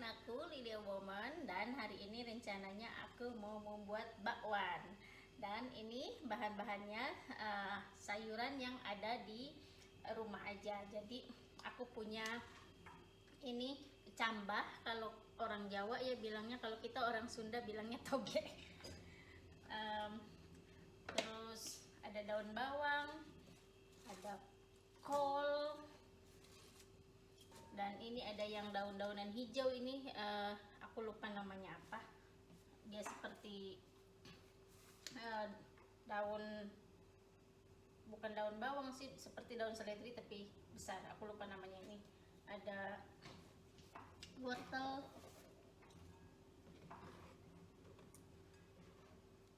aku Lilia Woman, dan hari ini rencananya aku mau membuat bakwan. Dan ini bahan-bahannya sayuran yang ada di rumah aja. Jadi aku punya ini cambah, kalau orang Jawa ya bilangnya, kalau kita orang Sunda bilangnya toge. Terus ada daun bawang, ada kol, dan ini ada yang daun-daunan hijau ini, aku lupa namanya apa. Dia seperti daun, bukan daun bawang sih, seperti daun seledri tapi besar, aku lupa namanya. Ini ada wortel,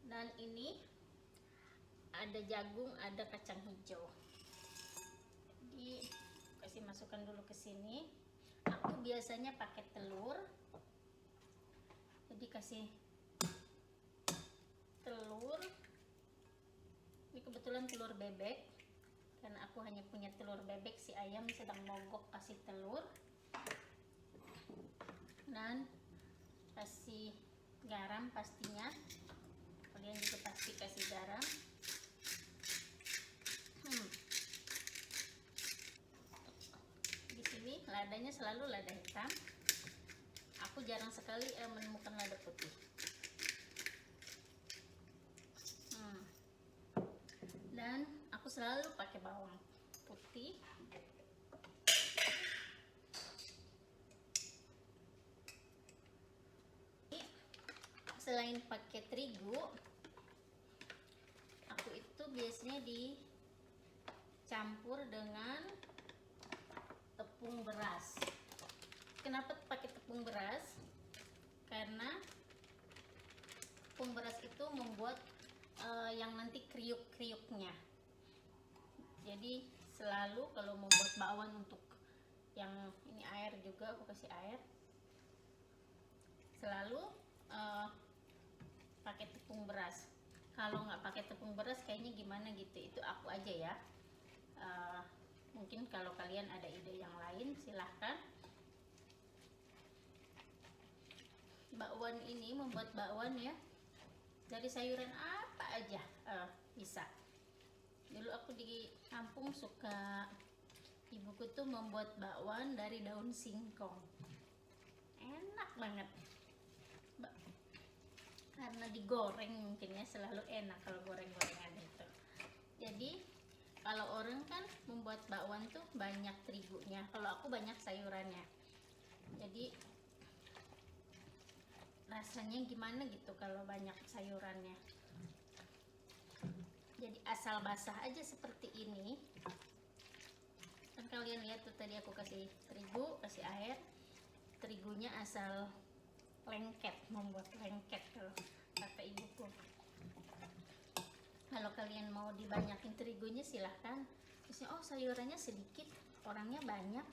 dan ini ada jagung, ada kacang hijau. Jadi kasih masukkan dulu ke sini. Aku biasanya pakai telur, jadi kasih telur. Ini kebetulan telur bebek, karena aku hanya punya telur bebek, si ayam sedang mogok, kasih telur. Dan kasih garam pastinya, kalian juga pasti kasih garam. Di sini ladanya selalu lada hitam, aku jarang sekali menemukan lada putih. Dan aku selalu pakai bawang putih. Selain pakai terigu, aku itu biasanya dicampur dengan tepung beras. Kenapa pakai tepung beras? Karena tepung beras itu membuat yang nanti kriuk-kriuknya. Jadi selalu kalau membuat bakwan, untuk yang ini air juga aku kasih air, selalu pakai tepung beras. Kalau nggak pakai tepung beras kayaknya gimana gitu. Itu aku aja ya. Mungkin kalau kalian ada ide yang lain silahkan. Bakwan ini, membuat bakwan ya, dari sayuran apa aja bisa. Dulu aku di kampung suka, ibuku tuh membuat bakwan dari daun singkong. Enak banget. Karena digoreng mungkin ya, selalu enak kalau goreng-gorengan itu. Jadi kalau orang kan membuat bakwan tuh banyak terigunya, kalau aku banyak sayurannya. Jadi rasanya gimana gitu kalau banyak sayurannya. Jadi asal basah aja seperti ini. Kan kalian lihat tuh, tadi aku kasih terigu, kasih air. Terigunya asal lengket, membuat lengket kalau kata ibuku. Kalau kalian mau dibanyakin terigunya silahkan. Misalnya oh sayurannya sedikit, orangnya banyak,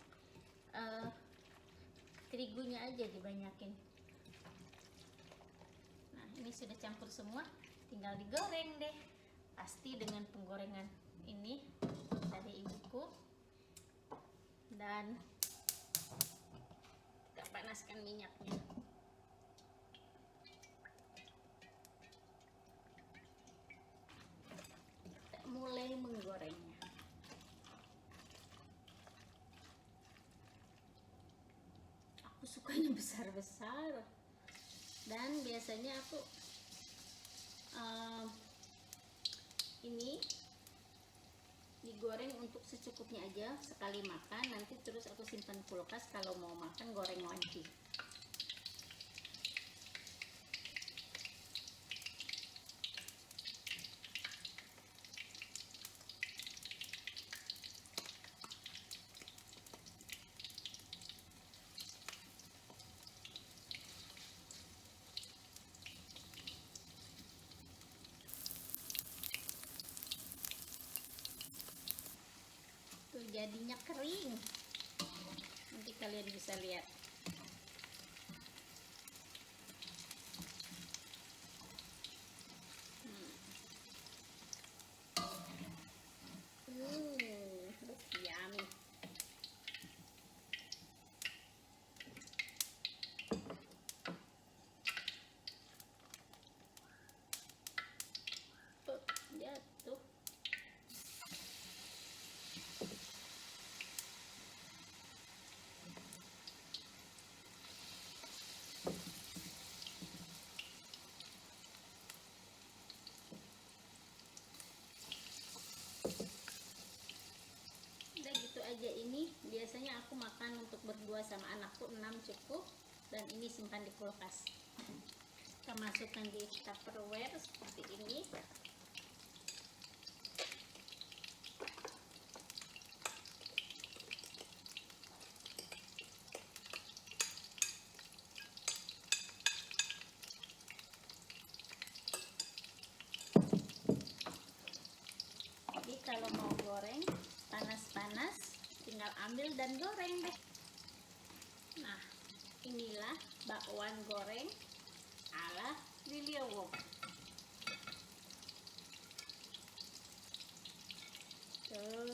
terigunya aja dibanyakin. Nah ini sudah campur semua, tinggal digoreng deh. Pasti dengan penggorengan ini dari ibuku. Dan kita panaskan minyaknya. Kita mulai menggorengnya. Aku sukanya besar-besar, dan biasanya aku ini digoreng untuk secukupnya aja, sekali makan. Nanti terus aku simpan kulkas, kalau mau makan goreng lagi. Tuh jadinya kering, nanti kalian bisa lihat. Looks yummy. aja ini biasanya aku makan untuk berdua sama anakku 6 cukup, dan ini simpan di kulkas. Kita masukkan di tupperware seperti ini. Jadi kalau mau goreng panas-panas tinggal ambil dan goreng deh. Nah, inilah bakwan goreng ala Lilia Wok. Tuh,